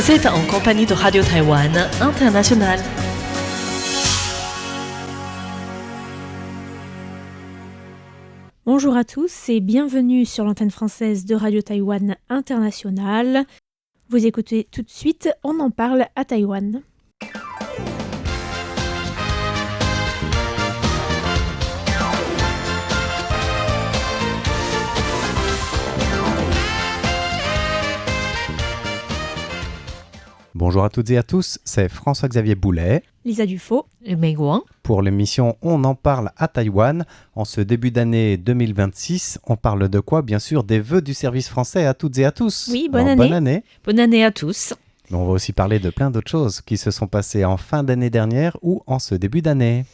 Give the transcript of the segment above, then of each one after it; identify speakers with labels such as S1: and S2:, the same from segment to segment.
S1: Vous êtes en compagnie de Radio Taïwan International.
S2: Bonjour à tous et bienvenue sur l'antenne française de Radio Taïwan International. Vous écoutez tout de suite, on en parle à Taïwan.
S3: Bonjour à toutes et à tous, c'est François-Xavier Boulet.
S2: Lisa Dufaux
S1: et Mei Guang.
S3: Pour l'émission On en parle à Taïwan. En ce début d'année 2026, on parle de quoi? Bien sûr, des vœux du service français à toutes et à tous.
S2: Oui, bonne année.
S3: Bonne année.
S1: Bonne année à tous.
S3: Mais on va aussi parler de plein d'autres choses qui se sont passées en fin d'année dernière ou en ce début d'année.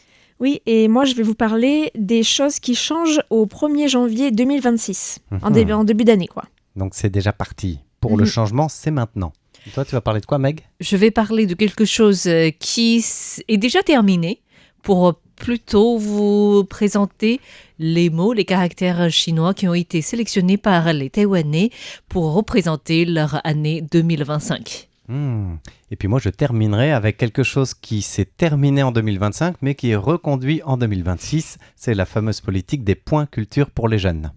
S2: Oui, et moi je vais vous parler des choses qui changent au 1er janvier 2026, en début d'année quoi.
S3: Donc c'est déjà parti. Pour le changement, c'est maintenant. Et toi, tu vas parler de quoi, Meg?
S1: Je vais parler de quelque chose qui est déjà terminé pour plutôt vous présenter les mots, les caractères chinois qui ont été sélectionnés par les Taïwanais pour représenter leur année 2025.
S3: Et puis moi, je terminerai avec quelque chose qui s'est terminé en 2025, mais qui est reconduit en 2026. C'est la fameuse politique des points culture pour les jeunes.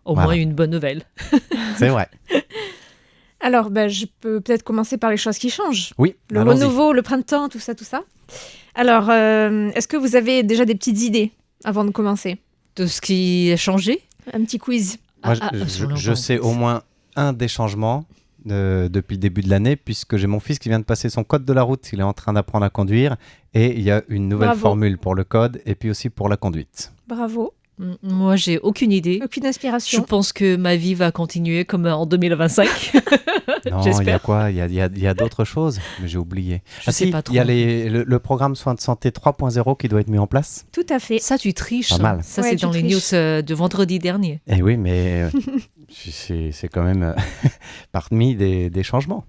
S1: Au moins une bonne nouvelle.
S3: C'est vrai.
S2: Alors, je peux peut-être commencer par les choses qui changent.
S3: Oui,
S2: le renouveau, le printemps, tout ça. Alors, est-ce que vous avez déjà des petites idées avant de commencer?
S1: De ce qui a changé?
S2: Un petit quiz.
S3: Moi, je sais au moins un des changements depuis le début de l'année, puisque j'ai mon fils qui vient de passer son code de la route. Il est en train d'apprendre à conduire et il y a une nouvelle formule pour le code et puis aussi pour la conduite.
S2: Bravo.
S1: Moi, j'ai aucune idée.
S2: Aucune inspiration.
S1: Je pense que ma vie va continuer comme en 2025.
S3: Non,
S1: j'espère.
S3: Il y a quoi? Il y a d'autres choses, mais j'ai oublié.
S1: Je sais pas trop.
S3: Il y a le programme soins de santé 3.0 qui doit être mis en place.
S2: Tout à fait.
S1: Ça, tu triches.
S3: Pas mal.
S1: Ça, c'est dans les news de vendredi dernier.
S3: Eh oui, mais c'est quand même parmi des changements.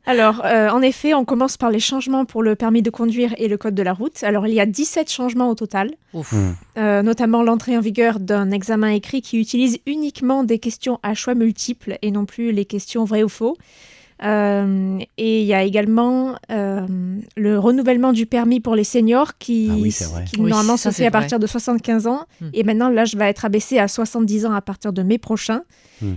S2: Alors, en effet, on commence par les changements pour le permis de conduire et le code de la route. Alors, il y a 17 changements au total, notamment l'entrée en vigueur d'un examen écrit qui utilise uniquement des questions à choix multiples et non plus les questions vrai ou faux. Et il y a également le renouvellement du permis pour les seniors qui normalement se fait à partir de 75 ans. Et maintenant, l'âge va être abaissé à 70 ans à partir de mai prochain.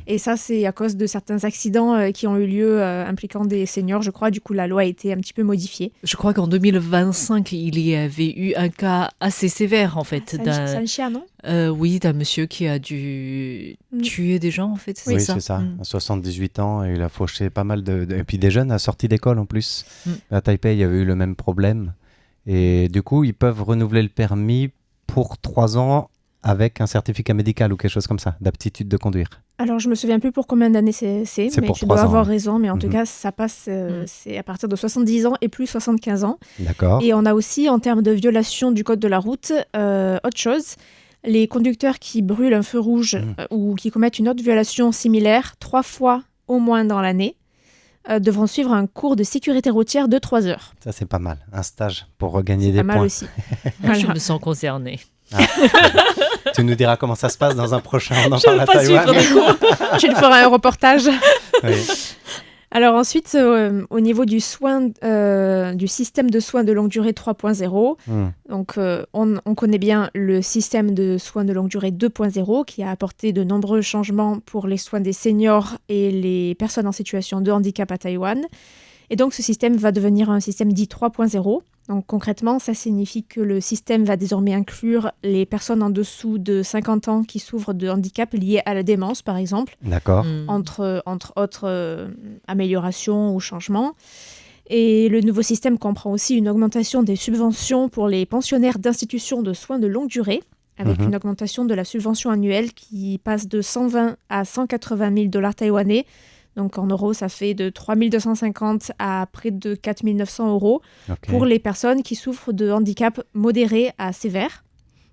S2: Et ça, c'est à cause de certains accidents qui ont eu lieu impliquant des seniors, je crois. Du coup, la loi a été un petit peu modifiée.
S1: Je crois qu'en 2025, il y avait eu un cas assez sévère, en fait.
S2: C'est un chien, non?
S1: Oui, d'un monsieur qui a dû tuer des gens, en fait.
S3: Oui, c'est ça. À 78 ans, il a fauché pas mal et puis des jeunes à sortie d'école, en plus. À Taipei, il y avait eu le même problème. Et du coup, ils peuvent renouveler le permis pour 3 ans avec un certificat médical ou quelque chose comme ça, d'aptitude de conduire.
S2: Alors, je me souviens plus pour combien d'années c'est mais
S3: pour
S2: tu dois avoir
S3: ans.
S2: raison. Mais en tout cas, ça passe, c'est à partir de 70 ans et plus 75 ans.
S3: D'accord.
S2: Et on a aussi, en termes de violation du code de la route, autre chose. Les conducteurs qui brûlent un feu rouge ou qui commettent une autre violation similaire 3 fois au moins dans l'année devront suivre un cours de sécurité routière de 3 heures.
S3: Ça, c'est pas mal. Un stage pour regagner des points.
S2: Pas mal aussi.
S1: Voilà. Je me sens concernée.
S3: Tu nous diras comment ça se passe dans un prochain On en parle à Taïwan.
S2: Tu le feras un reportage.
S3: Oui.
S2: Alors ensuite, au niveau du système de soins de longue durée 3.0, donc on connaît bien le système de soins de longue durée 2.0 qui a apporté de nombreux changements pour les soins des seniors et les personnes en situation de handicap à Taïwan. Et donc ce système va devenir un système dit 3.0. Donc concrètement, ça signifie que le système va désormais inclure les personnes en dessous de 50 ans qui souffrent de handicap liés à la démence, par exemple.
S3: D'accord.
S2: Entre autres améliorations ou changements. Et le nouveau système comprend aussi une augmentation des subventions pour les pensionnaires d'institutions de soins de longue durée, avec une augmentation de la subvention annuelle qui passe de 120 à 180 000 $ taïwanais. Donc en euros, ça fait de 3 250 à près de 4 900 € pour les personnes qui souffrent de handicap modéré à sévère.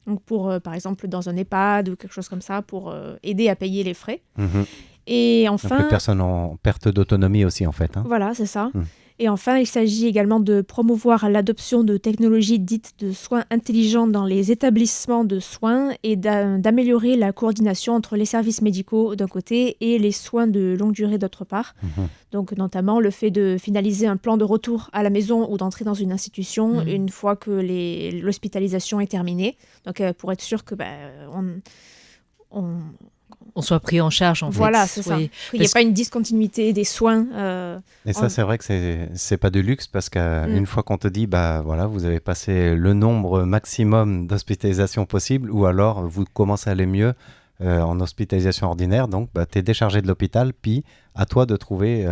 S2: Donc pour, par exemple, dans un EHPAD ou quelque chose comme ça, pour aider à payer les frais. Et enfin...
S3: Donc les personnes en perte d'autonomie aussi, en fait.
S2: Voilà, c'est ça. Et enfin, il s'agit également de promouvoir l'adoption de technologies dites de soins intelligents dans les établissements de soins et d'améliorer la coordination entre les services médicaux d'un côté et les soins de longue durée d'autre part. Donc notamment le fait de finaliser un plan de retour à la maison ou d'entrer dans une institution une fois que l'hospitalisation est terminée. Donc pour être sûr que
S1: on soit pris en charge, en fait.
S2: Voilà, c'est ça. Qu'il n'y ait pas une discontinuité des soins.
S3: Et ça, c'est vrai que c'est pas de luxe parce qu'une fois qu'on te dit, voilà, vous avez passé le nombre maximum d'hospitalisations possible, ou alors vous commencez à aller mieux en hospitalisation ordinaire, donc tu es déchargé de l'hôpital, puis à toi de trouver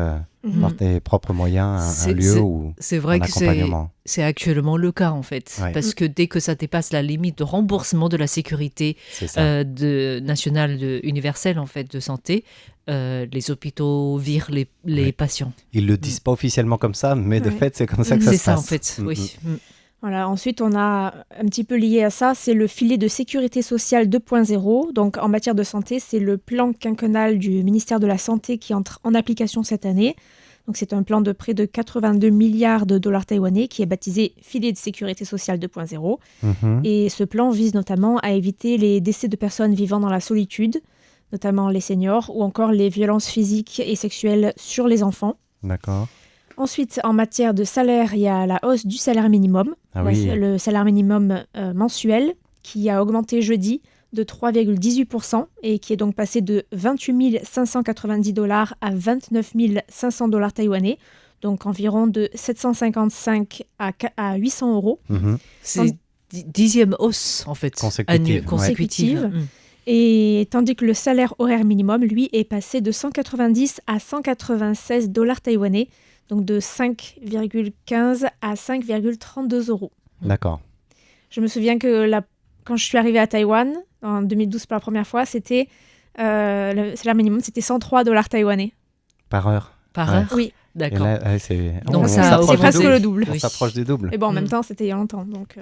S3: par tes propres moyens un lieu ou
S1: c'est vrai
S3: un accompagnement.
S1: C'est actuellement le cas, en fait, parce que dès que ça dépasse la limite de remboursement de la sécurité nationale universelle en fait, de santé, les hôpitaux virent les patients.
S3: Ils ne le disent pas officiellement comme ça, mais de fait, c'est comme ça que ça se passe.
S1: C'est ça, en fait, oui.
S2: Voilà, ensuite, on a un petit peu lié à ça, c'est le filet de sécurité sociale 2.0. Donc, en matière de santé, c'est le plan quinquennal du ministère de la Santé qui entre en application cette année. Donc, c'est un plan de près de 82 milliards de dollars taïwanais qui est baptisé filet de sécurité sociale 2.0. Et ce plan vise notamment à éviter les décès de personnes vivant dans la solitude, notamment les seniors, ou encore les violences physiques et sexuelles sur les enfants.
S3: D'accord.
S2: Ensuite, en matière de salaire, il y a la hausse du salaire minimum, le salaire minimum mensuel, qui a augmenté jeudi de 3,18% et qui est donc passé de 28 590 $ à 29 500 $ taïwanais, donc environ de 755 à 800 €.
S1: C'est 10e hausse, en fait, consécutive.
S2: Et tandis que le salaire horaire minimum, lui, est passé de 190 à 196 $ taïwanais, donc de 5,15 à 5,32 €.
S3: D'accord.
S2: Je me souviens que quand je suis arrivée à Taïwan, en 2012 pour la première fois, c'était le salaire minimum, c'était 103 $ taïwanais.
S3: Par heure.
S1: Par heure.
S2: Oui.
S1: D'accord.
S2: Donc c'est presque le double.
S3: On s'approche du double.
S2: Mais bon, en même temps, c'était il y a longtemps. Donc,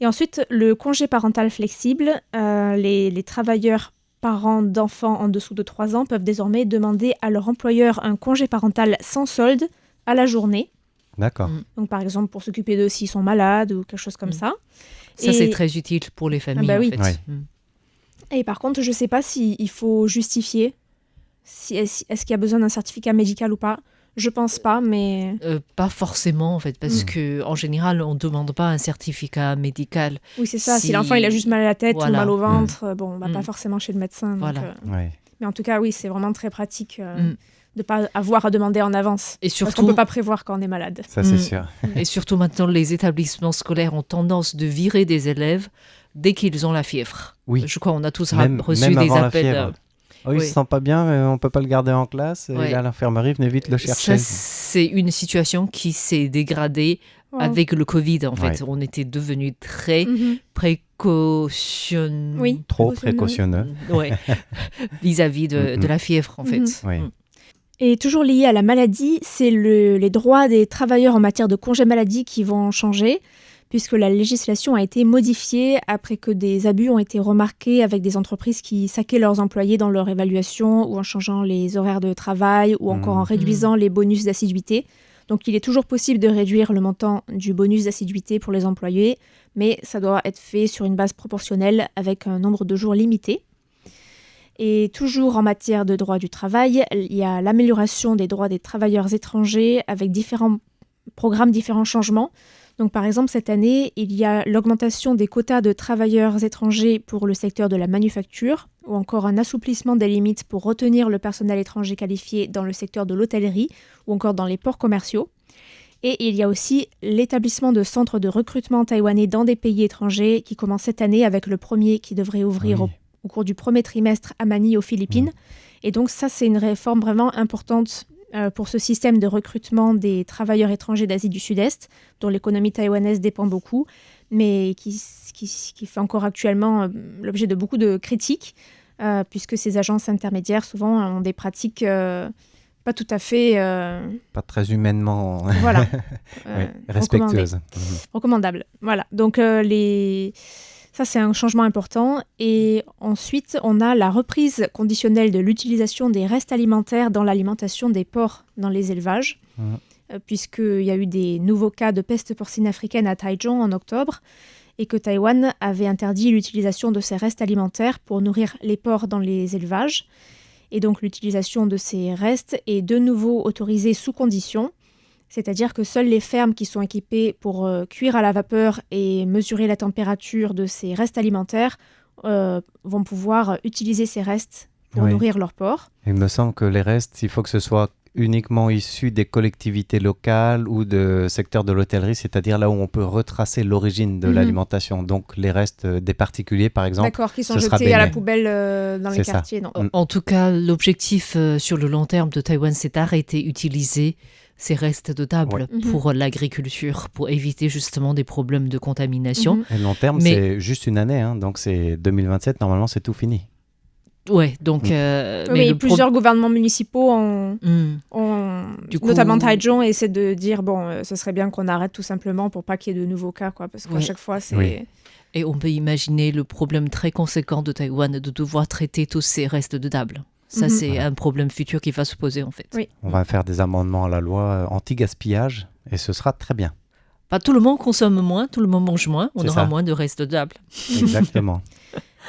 S2: Et ensuite, le congé parental flexible, les travailleurs parents d'enfants en dessous de 3 ans peuvent désormais demander à leur employeur un congé parental sans solde à la journée.
S3: D'accord.
S2: Donc, par exemple, pour s'occuper d'eux s'ils sont malades ou quelque chose comme ça.
S1: Ça, c'est très utile pour les familles, en fait.
S2: Et par contre, je ne sais pas s'il faut justifier, est-ce qu'il y a besoin d'un certificat médical ou pas. Je pense pas, mais...
S1: pas forcément, en fait, parce qu'en général, on ne demande pas un certificat médical.
S2: Oui, c'est ça. Si l'enfant il a juste mal à la tête ou mal au ventre, on va pas forcément chez le médecin. Donc, mais en tout cas, oui, c'est vraiment très pratique de ne pas avoir à demander en avance.
S1: Et surtout,
S2: parce qu'on ne peut pas prévoir quand on est malade.
S3: Ça, c'est sûr.
S1: Et surtout, maintenant, les établissements scolaires ont tendance de virer des élèves dès qu'ils ont la fièvre.
S3: Oui.
S1: Je crois qu'on a tous
S3: même
S1: reçu des appels...
S3: il ne se sent pas bien, on ne peut pas le garder en classe. Et à l'infirmerie, venez vite le chercher.
S1: Ça, c'est une situation qui s'est dégradée avec le Covid, en fait. On était devenus très précautionneux.
S2: Oui,
S3: trop précautionneux.
S1: Vis-à-vis de la fièvre, en fait.
S2: Et toujours lié à la maladie, c'est les droits des travailleurs en matière de congé maladie qui vont changer, puisque la législation a été modifiée après que des abus ont été remarqués avec des entreprises qui saquaient leurs employés dans leur évaluation ou en changeant les horaires de travail ou encore en réduisant les bonus d'assiduité. Donc il est toujours possible de réduire le montant du bonus d'assiduité pour les employés, mais ça doit être fait sur une base proportionnelle avec un nombre de jours limité. Et toujours en matière de droit du travail, il y a l'amélioration des droits des travailleurs étrangers avec différents programmes, différents changements. Donc, par exemple, cette année, il y a l'augmentation des quotas de travailleurs étrangers pour le secteur de la manufacture, ou encore un assouplissement des limites pour retenir le personnel étranger qualifié dans le secteur de l'hôtellerie, ou encore dans les ports commerciaux. Et il y a aussi l'établissement de centres de recrutement taïwanais dans des pays étrangers qui commence cette année avec le premier qui devrait ouvrir au cours du premier trimestre à Manille, aux Philippines. Et donc ça, c'est une réforme vraiment importante pour ce système de recrutement des travailleurs étrangers d'Asie du Sud-Est, dont l'économie taïwanaise dépend beaucoup, mais qui fait encore actuellement l'objet de beaucoup de critiques, puisque ces agences intermédiaires, souvent, ont des pratiques pas tout à fait...
S3: pas très humainement...
S2: Voilà.
S3: respectueuses.
S2: Recommandables. Voilà. Donc, ça, c'est un changement important. Et ensuite, on a la reprise conditionnelle de l'utilisation des restes alimentaires dans l'alimentation des porcs dans les élevages. puisqu'il y a eu des nouveaux cas de peste porcine africaine à Taichung en octobre, et que Taïwan avait interdit l'utilisation de ces restes alimentaires pour nourrir les porcs dans les élevages. Et donc l'utilisation de ces restes est de nouveau autorisée sous condition, c'est-à-dire que seules les fermes qui sont équipées pour cuire à la vapeur et mesurer la température de ces restes alimentaires vont pouvoir utiliser ces restes pour nourrir leurs porcs.
S3: Il me semble que les restes, il faut que ce soit uniquement issus des collectivités locales ou de secteurs de l'hôtellerie, c'est-à-dire là où on peut retracer l'origine de l'alimentation. Donc les restes des particuliers, par exemple,
S2: d'accord, qui sont jetés à la poubelle dans les quartiers. Non.
S1: En tout cas, l'objectif sur le long terme de Taïwan, c'est d'arrêter d'utiliser ces restes de table pour l'agriculture, pour éviter justement des problèmes de contamination.
S3: Et le long terme, c'est juste une année, donc c'est 2027, normalement c'est tout fini.
S1: Ouais, donc...
S2: mais plusieurs gouvernements municipaux notamment Taichung, essaient de dire, ce serait bien qu'on arrête tout simplement pour pas qu'il y ait de nouveaux cas, quoi, parce qu'à chaque fois, c'est...
S1: Oui. Et on peut imaginer le problème très conséquent de Taïwan de devoir traiter tous ces restes de table. Ça, c'est un problème futur qui va se poser, en fait.
S2: Oui.
S3: On va faire des amendements à la loi anti-gaspillage et ce sera très bien.
S1: Pas tout le monde consomme moins, tout le monde mange moins, on aura moins de restes de table.
S3: Exactement.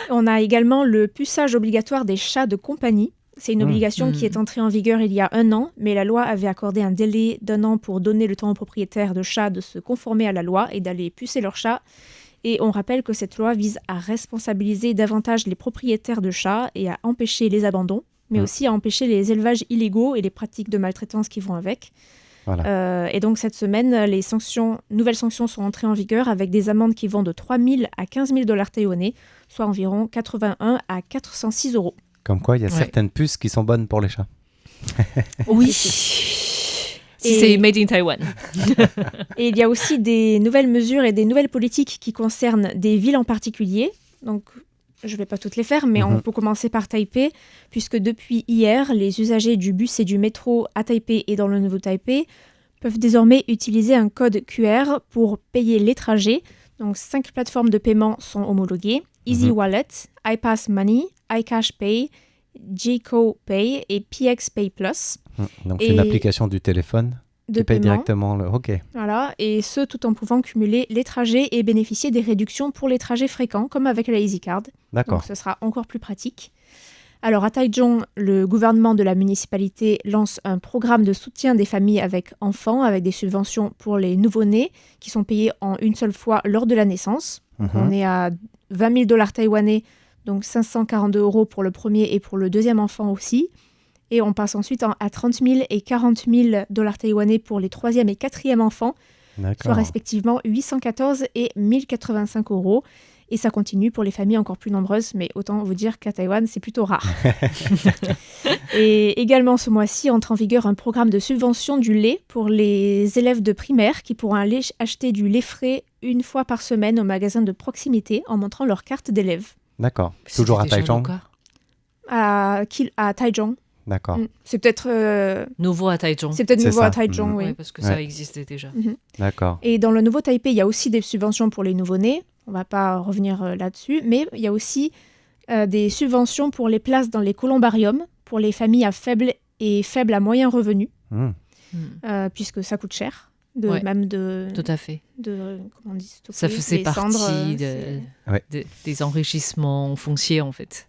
S2: On a également le puçage obligatoire des chats de compagnie. C'est une obligation qui est entrée en vigueur il y a 1 an, mais la loi avait accordé un délai d'1 an pour donner le temps aux propriétaires de chats de se conformer à la loi et d'aller pucer leurs chats. Et on rappelle que cette loi vise à responsabiliser davantage les propriétaires de chats et à empêcher les abandons, mais aussi à empêcher les élevages illégaux et les pratiques de maltraitance qui vont avec. Voilà. Et donc cette semaine, les nouvelles sanctions sont entrées en vigueur avec des amendes qui vont de 3 000 à 15 000 $ taïwanais, soit environ 81 à 406 €.
S3: Comme quoi, il y a certaines puces qui sont bonnes pour les chats.
S1: Oui. C'est made in Taiwan.
S2: Et il y a aussi des nouvelles mesures et des nouvelles politiques qui concernent des villes en particulier. Donc, je ne vais pas toutes les faire, mais on peut commencer par Taipei, puisque depuis hier, les usagers du bus et du métro à Taipei et dans le Nouveau Taipei peuvent désormais utiliser un code QR pour payer les trajets. Donc, 5 plateformes de paiement sont homologuées. Easy Wallet, iPass Money, iCash Pay, Jiko Pay et PX Pay Plus.
S3: Donc, c'est une application du téléphone qui paye directement le... OK.
S2: Voilà, et ce, tout en pouvant cumuler les trajets et bénéficier des réductions pour les trajets fréquents, comme avec la EasyCard.
S3: D'accord.
S2: Donc, ce sera encore plus pratique. Alors, à Taichung, le gouvernement de la municipalité lance un programme de soutien des familles avec enfants, avec des subventions pour les nouveau-nés qui sont payés en une seule fois lors de la naissance. Donc, on est à 20 000 $ taïwanais, donc 542 € pour le premier et pour le deuxième enfant aussi. Et on passe ensuite à 30 000 et 40 000 $ taïwanais pour les troisième et quatrième enfants, soit respectivement 814 et 1085 €. Et ça continue pour les familles encore plus nombreuses, mais autant vous dire qu'à Taïwan, c'est plutôt rare. Et également ce mois-ci, entre en vigueur un programme de subvention du lait pour les élèves de primaire qui pourront aller acheter du lait frais 1 fois par semaine au magasin de proximité en montrant leur carte d'élève.
S3: D'accord. Toujours à Taichung.
S2: À Taichung.
S3: D'accord.
S2: C'est peut-être...
S1: nouveau à Taichung.
S2: C'est peut-être nouveau à Taichung, oui.
S1: Ouais, parce que ça existait déjà.
S3: D'accord.
S2: Et dans le Nouveau Taipei, il y a aussi des subventions pour les nouveau-nés. On ne va pas revenir là-dessus. Mais il y a aussi des subventions pour les places dans les columbariums, pour les familles à faible à moyen revenu, puisque ça coûte cher.
S1: Tout à fait.
S2: Comment on dit,
S1: ça faisait partie des enrichissements fonciers, en fait.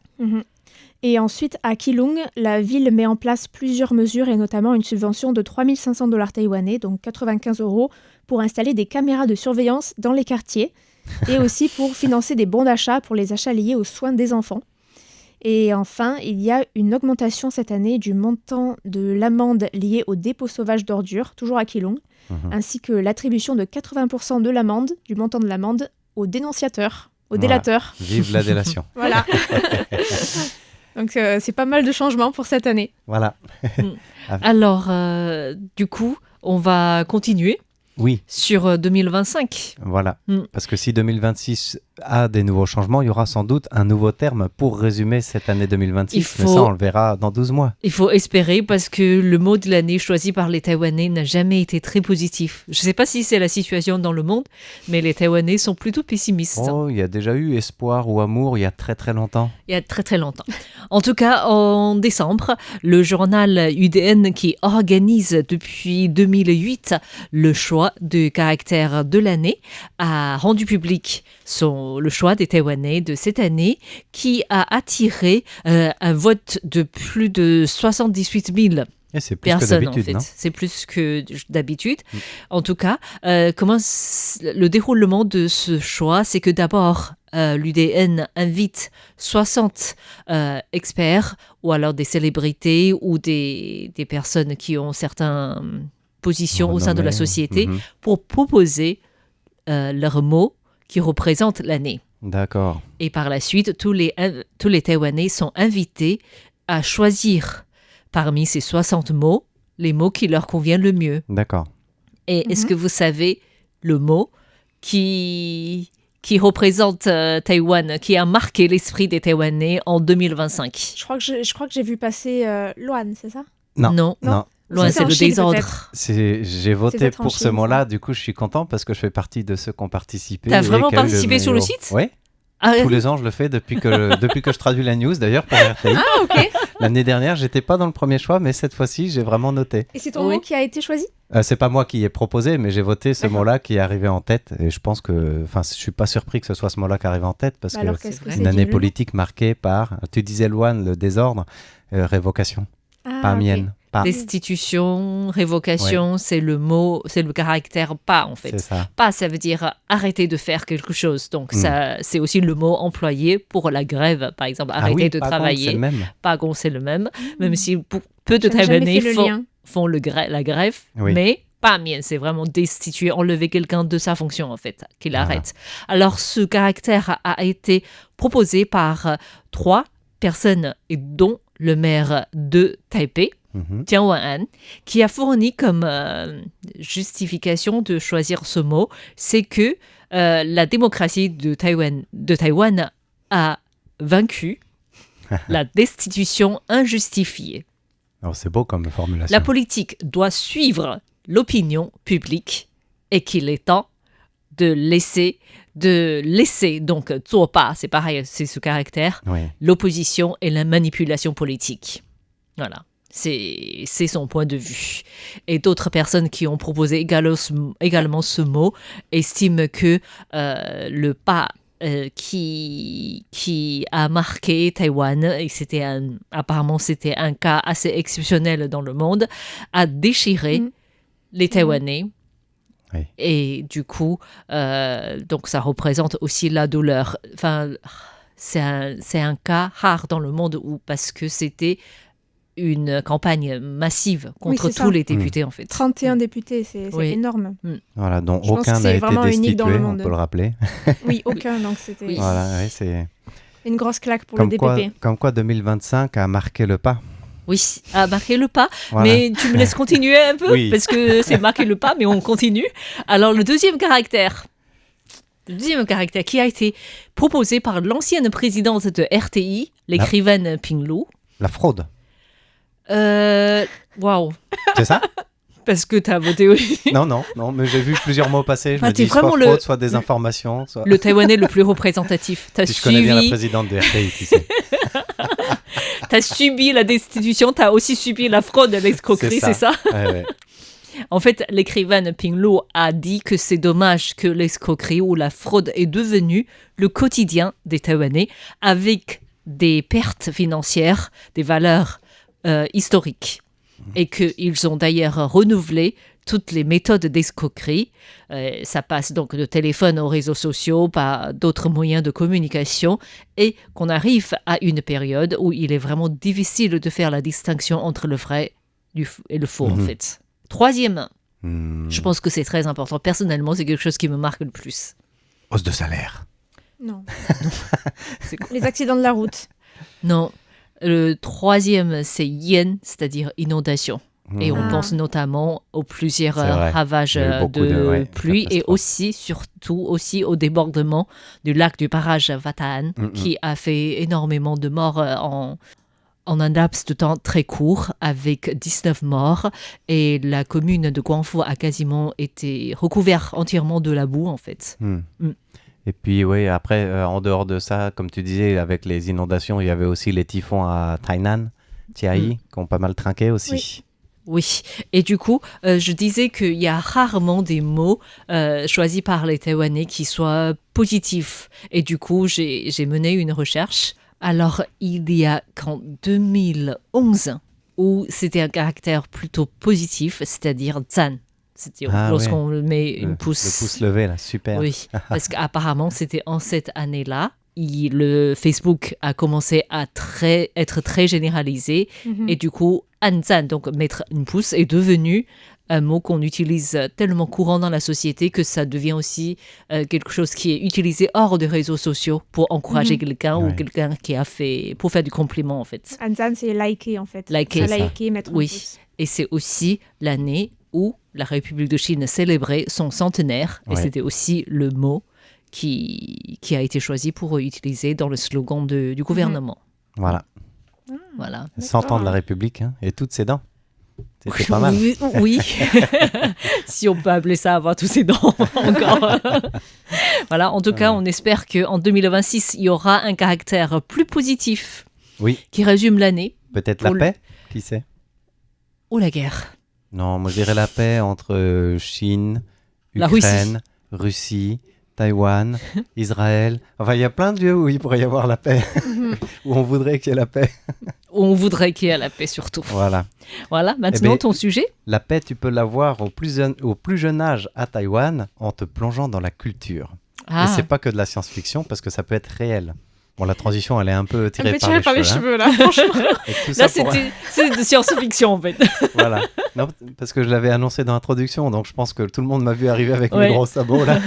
S2: Et ensuite, à Keelung, la ville met en place plusieurs mesures et notamment une subvention de 3 500 $ taïwanais, donc 95 €, pour installer des caméras de surveillance dans les quartiers et aussi pour financer des bons d'achat pour les achats liés aux soins des enfants. Et enfin, il y a une augmentation cette année du montant de l'amende liée au dépôt sauvage d'ordures, toujours à Keelung, ainsi que l'attribution de 80% de l'amende, du montant de l'amende, aux dénonciateurs, aux délateurs.
S3: Vive la délation.
S2: Voilà. Donc, c'est pas mal de changements pour cette année.
S3: Voilà.
S1: Alors, du coup, on va continuer sur 2025.
S3: Voilà. Parce que si 2026 a des nouveaux changements, il y aura sans doute un nouveau terme pour résumer cette année 2026. Mais ça, on le verra dans 12 mois.
S1: Il faut espérer parce que le mot de l'année choisi par les Taïwanais n'a jamais été très positif. Je ne sais pas si c'est la situation dans le monde, mais les Taïwanais sont plutôt pessimistes.
S3: Oh, il y a déjà eu espoir ou amour il y a très très longtemps.
S1: Il y a très très longtemps. En tout cas, en décembre, le journal UDN qui organise depuis 2008 le choix du caractère de l'année a rendu public le choix des Taïwanais de cette année qui a attiré un vote de plus de 78 000
S3: Et c'est plus
S1: personnes,
S3: que d'habitude,
S1: en fait.
S3: non?
S1: C'est plus que d'habitude. En tout cas, le déroulement de ce choix, c'est que d'abord, l'UDN invite 60 experts ou alors des célébrités ou des personnes qui ont certaines positions au sein de la société pour proposer leurs mots qui représentent l'année.
S3: D'accord.
S1: Et par la suite, tous les Taïwanais sont invités à choisir parmi ces 60 mots, les mots qui leur conviennent le mieux.
S3: D'accord.
S1: Et est-ce que vous savez le mot qui représente Taïwan, qui a marqué l'esprit des Taïwanais en 2025?
S2: Je crois que j'ai vu passer Luan, c'est ça?
S3: Non.
S1: Loin, c'est
S2: en
S1: le
S2: Chine,
S1: désordre.
S3: J'ai voté
S2: peut-être en
S3: pour ce
S2: Chine,
S3: mot-là,
S2: ça.
S3: du coup je suis content parce que je fais partie de ceux qui ont participé.
S1: T'as
S3: et
S1: vraiment
S3: qui a eu
S1: participé sur le
S3: meilleur-
S1: site?
S3: Oui,
S1: Ah,
S3: tous les ans je le fais depuis que je traduis la news d'ailleurs pour RTI.
S2: Ah, ok.
S3: L'année dernière j'étais pas dans le premier choix, mais cette fois-ci j'ai vraiment noté.
S2: Et c'est ton
S1: Oui.
S2: mot qui a été choisi?
S3: C'est pas moi qui ai proposé, mais j'ai voté ce
S2: D'accord.
S3: mot-là qui est arrivé en tête. Et je pense que, je suis pas surpris que ce soit ce mot-là qui arrive en tête parce
S2: Bah
S3: que
S2: alors, qu'est-ce que
S1: vrai.
S2: c'est?
S3: une année
S2: Dis-le nous.
S3: politique marquée par, tu disais Loan, le désordre, révocation,
S2: Ah,
S3: pas
S2: ok.
S3: mienne, pas.
S1: destitution, révocation, c'est le mot, c'est le caractère pas en fait.
S3: C'est ça.
S1: Pas, ça veut dire arrêter de faire quelque chose. Donc ça, c'est aussi le mot employé pour la grève, par exemple,
S3: Ah
S1: arrêter
S3: oui,
S1: de
S3: pas contre,
S1: travailler.
S3: c'est le même.
S1: Pas qu'on c'est le même, même si peu de
S2: J'avais jamais
S1: Taïwanais
S2: fait le lien.
S1: font la grève,
S3: Oui.
S1: mais pas mien, c'est vraiment destituer, enlever quelqu'un de sa fonction en fait, qu'il
S3: Voilà.
S1: arrête. Alors ce caractère a été proposé par 3 personnes, et dont le maire de Taipei,
S3: Mhm.
S1: Jiang Wan-an, qui a fourni comme justification de choisir ce mot, c'est que la démocratie de Taïwan a vaincu la destitution injustifiée.
S3: Alors, c'est beau comme formulation.
S1: La politique doit suivre l'opinion publique et qu'il est temps de laisser donc 做吧, c'est pareil, c'est ce caractère,
S3: Oui.
S1: l'opposition et la manipulation politique. Voilà. C'est son point de vue. Et d'autres personnes qui ont proposé également ce mot estiment que le pas qui a marqué Taïwan, et apparemment c'était un cas assez exceptionnel dans le monde, a déchiré les Taïwanais.
S3: Oui.
S1: Et du coup, donc ça représente aussi la douleur. Enfin, c'est un cas rare dans le monde parce que c'était une campagne massive contre
S2: Oui, c'est
S1: tous
S2: ça.
S1: les députés, en fait.
S2: 31 députés, c'est
S1: Oui.
S2: énorme.
S3: Voilà, dont
S2: Je pense
S3: aucun
S2: que
S3: n'a
S2: c'est
S3: été
S2: vraiment unique dans le
S3: destitué, on
S2: monde.
S3: peut le rappeler.
S2: Oui, aucun, donc c'était
S1: Oui.
S3: Voilà, oui, c'est
S2: une grosse claque pour
S3: comme
S2: le
S3: quoi,
S2: DPP.
S3: comme quoi 2025 a marqué le pas.
S1: Oui, a marqué le pas.
S3: Voilà.
S1: Mais tu me laisses continuer un peu
S3: Oui.
S1: parce que c'est marqué le pas, mais on continue. Alors, le deuxième caractère qui a été proposé par l'ancienne présidente de RTI, l'écrivaine Ping Lu.
S3: La fraude,
S1: Waouh,
S3: c'est ça?
S1: parce que tu as voté aussi.
S3: Non, mais j'ai vu plusieurs mots passer. Je
S1: Ah,
S3: me
S1: t'es
S3: dis soit
S1: vraiment
S3: fraude, soit désinformation. Soit...
S1: Le Taïwanais le plus représentatif. Tu as
S3: Si je connais bien la
S1: suivi,
S3: présidente de RTI, qui sait.
S1: t'as subi la destitution, tu as aussi subi la fraude et l'escroquerie, c'est ça?
S3: Ouais, ouais.
S1: En fait, l'écrivaine Ping Lu a dit que c'est dommage que l'escroquerie ou la fraude est devenue le quotidien des Taïwanais avec des pertes financières, des valeurs historiques. Et qu'ils ont d'ailleurs renouvelé toutes les méthodes d'escroquerie. Ça passe donc de téléphone aux réseaux sociaux, par d'autres moyens de communication, et qu'on arrive à une période où il est vraiment difficile de faire la distinction entre le vrai et le faux, en fait. Troisième, je pense que c'est très important. Personnellement, c'est quelque chose qui me marque le plus.
S3: Hausse de salaire.
S2: Non.
S1: C'est quoi?
S2: Les accidents de la route.
S1: Non. Le troisième, c'est yen, c'est-à-dire inondation. Et on
S2: Ah.
S1: pense notamment aux plusieurs
S3: C'est vrai.
S1: ravages
S3: Il y a eu beaucoup
S1: de pluie et
S3: catastrophes.
S1: surtout aussi au débordement du lac du barrage Bataan qui a fait énormément de morts en un laps de temps très court avec 19 morts et la commune de Guangfu a quasiment été recouverte entièrement de la boue en fait.
S3: Et puis, oui, après, en dehors de ça, comme tu disais, avec les inondations, il y avait aussi les typhons à Tainan, Chiayi, qui ont pas mal trinqué aussi.
S2: Oui.
S1: Oui, et du coup, je disais qu'il y a rarement des mots choisis par les Taïwanais qui soient positifs. Et du coup, j'ai mené une recherche. Alors, il y a qu'en 2011, où c'était un caractère plutôt positif, c'est-à-dire zan. C'était lorsqu'on met une pouce.
S3: Le pouce levé, là, super.
S1: Oui, parce qu'apparemment, c'était en cette année-là. Le Facebook a commencé à être très généralisé et du coup, anzan, donc mettre une pouce, est devenu un mot qu'on utilise tellement courant dans la société que ça devient aussi quelque chose qui est utilisé hors des réseaux sociaux pour encourager quelqu'un ou quelqu'un qui a fait, pour faire du compliment en fait.
S2: Anzan, c'est liker en fait.
S1: Liker.
S2: Liker, mettre un pouce.
S1: Et c'est aussi l'année où la République de Chine célébrait son centenaire et c'était aussi le mot qui a été choisi pour utiliser dans le slogan du gouvernement.
S3: Voilà.
S1: Voilà.
S3: 100 ans de la République et toutes ses dents. C'était pas mal.
S1: Oui. Si on peut appeler ça avoir tous ses dents encore. Voilà, en tout cas, on espère qu'en 2026, il y aura un caractère plus positif qui résume l'année.
S3: Peut-être la paix, qui sait?
S1: Ou la guerre.
S3: Non, moi je dirais la paix entre Chine, Ukraine, Russie, Taïwan, Israël. Enfin, il y a plein de lieux où il pourrait y avoir la paix, où on voudrait qu'il y ait la paix.
S1: On voudrait qu'il y ait la paix surtout.
S3: Voilà.
S1: Voilà, maintenant ton sujet.
S3: La paix, tu peux l'avoir au plus jeune âge à Taïwan en te plongeant dans la culture. Et c'est pas que de la science-fiction parce que ça peut être réel. Bon, la transition, elle est un peu tirée par les cheveux,
S2: là, franchement.
S1: Là, c'est de science-fiction, en fait.
S3: Voilà. Non, parce que je l'avais annoncé dans l'introduction, donc je pense que tout le monde m'a vu arriver avec mes gros sabots, là,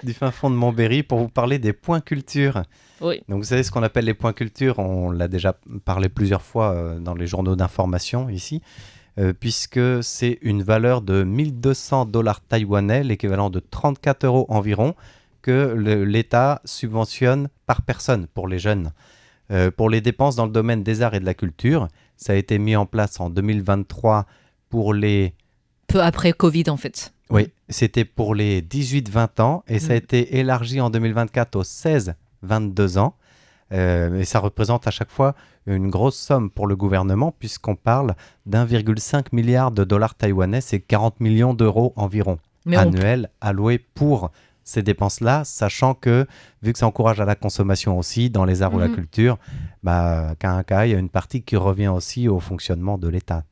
S3: du fin fond de Montberry, pour vous parler des points culture.
S1: Oui.
S3: Donc, vous savez ce qu'on appelle les points culture, on l'a déjà parlé plusieurs fois dans les journaux d'information, ici, puisque c'est une valeur de $1 200 taïwanais, l'équivalent de 34 € environ, que l'État subventionne par personne pour les jeunes. Pour les dépenses dans le domaine des arts et de la culture, ça a été mis en place en 2023 pour les...
S1: Peu après Covid, en fait.
S3: Oui, c'était pour les 18-20 ans et ça a été élargi en 2024 aux 16-22 ans. Et ça représente à chaque fois une grosse somme pour le gouvernement puisqu'on parle d'1,5 milliard de dollars taïwanais, c'est 40 millions d'euros environ annuels alloués pour ces dépenses-là, sachant que, vu que ça encourage à la consommation aussi dans les arts ou la culture, qu'à un cas, il y a une partie qui revient aussi au fonctionnement de l'État.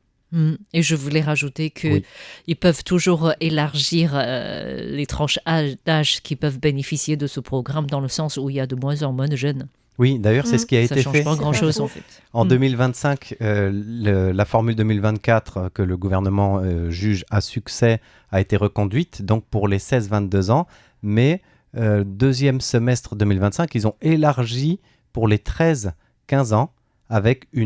S1: Et je voulais rajouter qu'ils peuvent toujours élargir les tranches d'âge qui peuvent bénéficier de ce programme dans le sens où il y a de moins en moins de jeunes.
S3: Oui, d'ailleurs, c'est ce qui a été fait.
S1: Ça ne change pas grand-chose, en fait.
S3: En 2025, la formule 2024 que le gouvernement juge à succès a été reconduite, donc pour les 16-22 ans. Mais deuxième semestre 2025, ils ont élargi pour les 13-15 ans avec un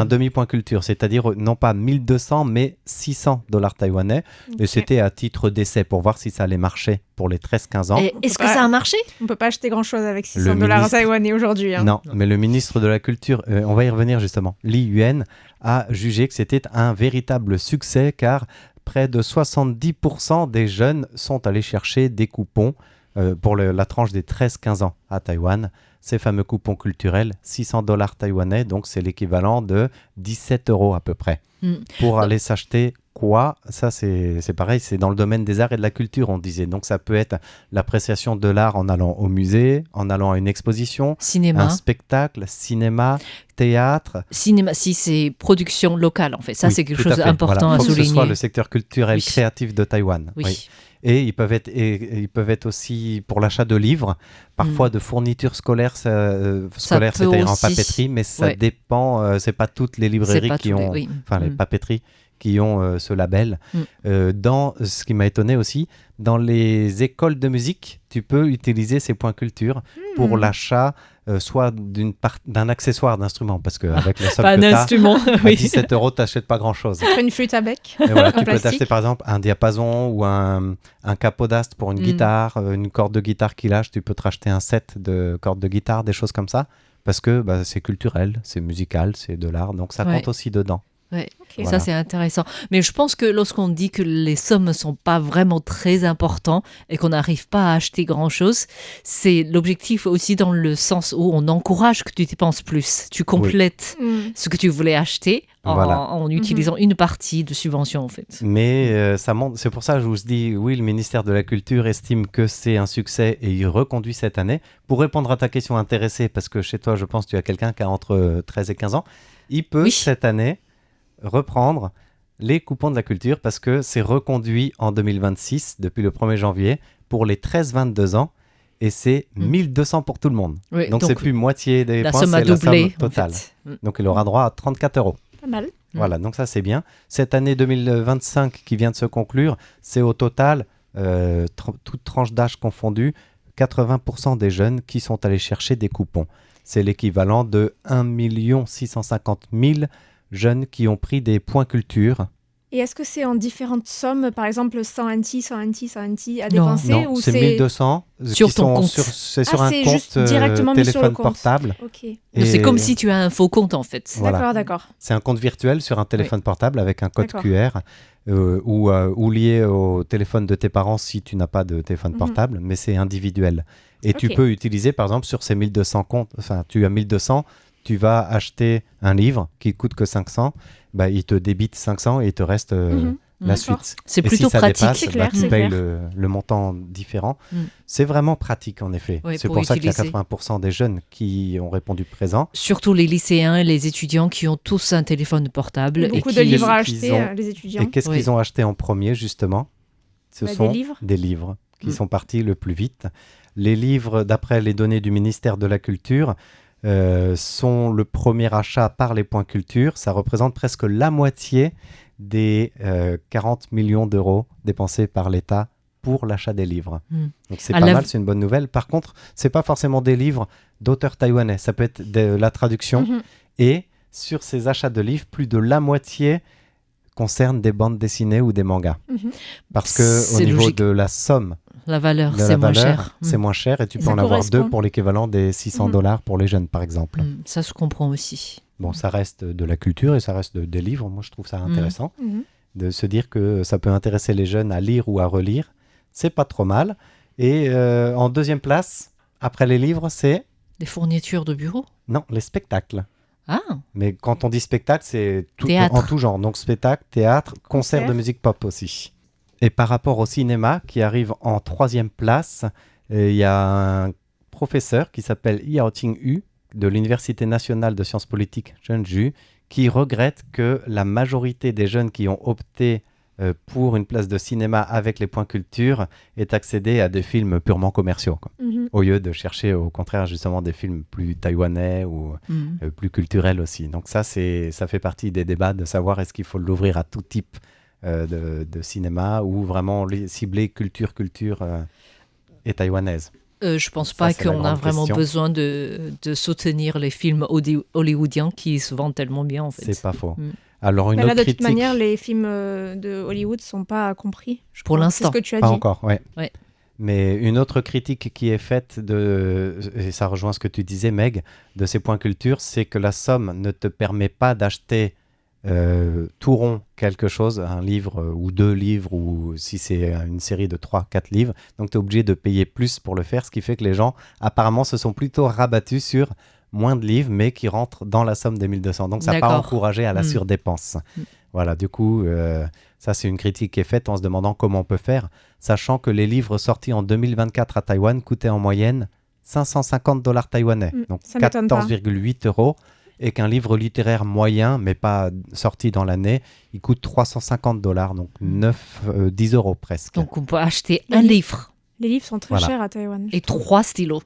S3: demi-point culture, c'est-à-dire non pas 1200 mais $600 taïwanais. Et c'était à titre d'essai pour voir si ça allait marcher pour les 13-15 ans.
S1: Et est-ce que ça a marché?
S2: On ne peut pas acheter grand-chose avec $600 taïwanais aujourd'hui.
S3: Non, mais le ministre de la Culture, on va y revenir justement, Li Yuan, a jugé que c'était un véritable succès car près de 70% des jeunes sont allés chercher des coupons pour la tranche des 13-15 ans à Taïwan. Ces fameux coupons culturels, $600 taïwanais, donc c'est l'équivalent de 17 € à peu près. Pour aller s'acheter quoi? Ça, c'est pareil, c'est dans le domaine des arts et de la culture, on disait. Donc ça peut être l'appréciation de l'art en allant au musée, en allant à une exposition,
S1: cinéma,
S3: un spectacle, cinéma, théâtre.
S1: Cinéma, si c'est production locale, en fait. Ça, c'est quelque chose d'important à souligner.
S3: Il faut que ce soit le secteur culturel créatif de Taïwan.
S1: Oui.
S3: Et ils peuvent être aussi pour l'achat de livres, parfois de fournitures scolaires, c'est-à-dire en papeterie, mais ça dépend. C'est pas toutes les librairies qui ont, les papeteries qui ont ce label. Dans ce qui m'a étonné aussi, dans les écoles de musique, tu peux utiliser ces points culture pour l'achat soit d'un accessoire d'instrument, parce qu'avec la somme que tu as, à 17 €, tu n'achètes pas grand-chose.
S2: Une flûte à bec.
S3: Voilà, tu peux t'acheter par exemple un diapason ou un capodaste pour une guitare, une corde de guitare qui lâche, tu peux te racheter un set de cordes de guitare, des choses comme ça, parce que c'est culturel, c'est musical, c'est de l'art, donc ça compte aussi dedans.
S1: Ouais.
S2: Ok.
S1: Ça, c'est intéressant. Mais je pense que lorsqu'on dit que les sommes ne sont pas vraiment très importantes et qu'on n'arrive pas à acheter grand-chose, c'est l'objectif aussi dans le sens où on encourage que tu dépenses plus. Tu complètes ce que tu voulais acheter en utilisant une partie de subvention, en fait.
S3: Mais ça montre, c'est pour ça que je vous dis, oui, le ministère de la Culture estime que c'est un succès et il reconduit cette année. Pour répondre à ta question intéressée, parce que chez toi, je pense que tu as quelqu'un qui a entre 13 et 15 ans, il peut cette année reprendre les coupons de la culture parce que c'est reconduit en 2026 depuis le 1er janvier pour les 13-22 ans et c'est 1200 pour tout le monde.
S1: Oui,
S3: donc c'est plus moitié des
S1: la
S3: points,
S1: somme
S3: c'est
S1: a
S3: la
S1: doublé,
S3: somme totale.
S1: En fait.
S3: Donc il aura droit à 34 €.
S2: Pas mal.
S3: Voilà, donc ça c'est bien. Cette année 2025 qui vient de se conclure, c'est au total, toute tranche d'âge confondue, 80% des jeunes qui sont allés chercher des coupons. C'est l'équivalent de 1 650 000 jeunes qui ont pris des points culture.
S2: Et est-ce que c'est en différentes sommes, par exemple 100 NT, 100 NT, 100 NT à dépenser
S3: Non,
S2: ou
S3: c'est 1200
S1: sur ton compte.
S3: C'est sur un
S2: c'est
S3: compte
S2: juste directement mis sur le
S3: téléphone
S2: compte.
S3: portable.
S2: Ok.
S3: Et
S1: C'est comme si tu as un faux compte, en fait.
S3: Voilà.
S2: D'accord.
S3: C'est un compte virtuel sur un téléphone portable avec un code QR ou lié au téléphone de tes parents si tu n'as pas de téléphone portable, mais c'est individuel. Et tu peux utiliser, par exemple, sur ces 1200 comptes, enfin, tu as 1200, tu vas acheter un livre qui coûte que 500, il te débite 500 et il te reste la suite.
S1: C'est
S3: et
S1: plutôt
S3: si ça
S1: pratique.
S3: dépasse,
S2: C'est clair,
S3: tu
S2: c'est
S3: payes
S2: clair.
S3: le montant différent. C'est vraiment pratique, en effet.
S1: Oui,
S3: c'est
S1: pour
S3: pour ça qu'il y a
S1: utiliser.
S3: 80% des jeunes qui ont répondu présent.
S1: Surtout les lycéens et les étudiants qui ont tous un téléphone portable.
S2: Beaucoup
S1: et
S2: de
S1: qui...
S2: livres à acheter, les étudiants.
S3: Et qu'est-ce qu'ils ont acheté en premier, justement ? Ce sont
S2: des livres
S3: qui sont partis le plus vite. Les livres, d'après les données du ministère de la Culture, sont le premier achat par les points culture. Ça représente presque la moitié des 40 millions d'euros dépensés par l'État pour l'achat des livres. Donc c'est pas mal, c'est une bonne nouvelle. Par contre, c'est pas forcément des livres d'auteurs taïwanais. Ça peut être de la traduction. Et sur ces achats de livres, plus de la moitié concerne des bandes dessinées ou des mangas. Parce que au niveau de la somme,
S1: la valeur, c'est moins cher.
S3: C'est moins cher et tu peux en avoir 2 pour l'équivalent des 600 $ pour les jeunes, par exemple.
S1: Ça se comprend aussi.
S3: Bon, ça reste de la culture et ça reste des livres. Moi, je trouve ça intéressant de se dire que ça peut intéresser les jeunes à lire ou à relire. C'est pas trop mal. Et en deuxième place, après les livres, c'est...
S1: Des fournitures de bureau ?
S3: Non, les spectacles.
S1: Ah.
S3: Mais quand on dit spectacle, c'est
S1: Théâtre.
S3: En tout genre. Donc spectacle, théâtre, concert de musique pop aussi. Et par rapport au cinéma, qui arrive en 3e place, il y a un professeur qui s'appelle Yao Ting-Hu de l'Université nationale de sciences politiques Zhengzhou, qui regrette que la majorité des jeunes qui ont opté pour une place de cinéma avec les points culture aient accédé à des films purement commerciaux, quoi. Au lieu de chercher au contraire justement des films plus taïwanais ou plus culturels aussi. Donc ça fait partie des débats de savoir est-ce qu'il faut l'ouvrir à tout type de cinéma ou vraiment cibler culture et taïwanaise.
S1: Je pense pas qu'on a vraiment besoin de soutenir les films hollywoodiens qui se vendent tellement bien, en fait.
S3: C'est pas faux. Alors une autre
S2: de
S3: critique...
S2: toute manière, les films de Hollywood sont pas compris.
S1: Pour l'instant.
S2: C'est ce que tu as
S3: pas
S2: dit.
S3: Encore, ouais. Mais une autre critique qui est faite, et ça rejoint ce que tu disais, Meg, de ces points culture, c'est que la somme ne te permet pas d'acheter tout rond quelque chose, un livre ou 2 livres, ou si c'est une série de 3-4 livres. Donc tu es obligé de payer plus pour le faire, ce qui fait que les gens, apparemment, se sont plutôt rabattus sur moins de livres, mais qui rentrent dans la somme des 1200. Donc ça n'a pas encouragé à la surdépense. Voilà, du coup, ça c'est une critique qui est faite en se demandant comment on peut faire, sachant que les livres sortis en 2024 à Taïwan coûtaient en moyenne 550 $ taïwanais, donc 14,8 €, et qu'un livre littéraire moyen, mais pas sorti dans l'année, il coûte 350 $, donc 10 € presque.
S1: Donc on peut acheter un livre.
S2: Les livres sont très chers à Taïwan.
S1: Et 3 stylos.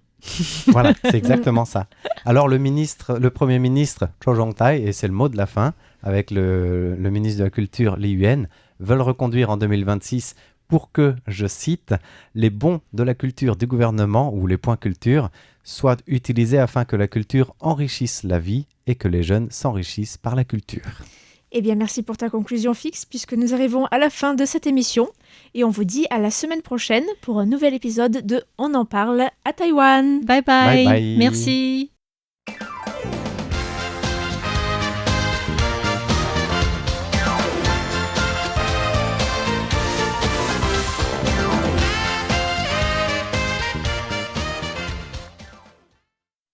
S3: Voilà, c'est exactement ça. Alors le Premier ministre Zhou Zhongtai, et c'est le mot de la fin, avec le ministre de la Culture Li Yuan, veulent reconduire en 2026 pour que, je cite, les bons de la culture du gouvernement ou les points culture soient utilisés afin que la culture enrichisse la vie et que les jeunes s'enrichissent par la culture.
S2: Eh bien, merci pour ta conclusion, Fix, puisque nous arrivons à la fin de cette émission. Et on vous dit à la semaine prochaine pour un nouvel épisode de On en parle à Taïwan.
S1: Bye bye.
S3: Bye bye.
S1: Merci.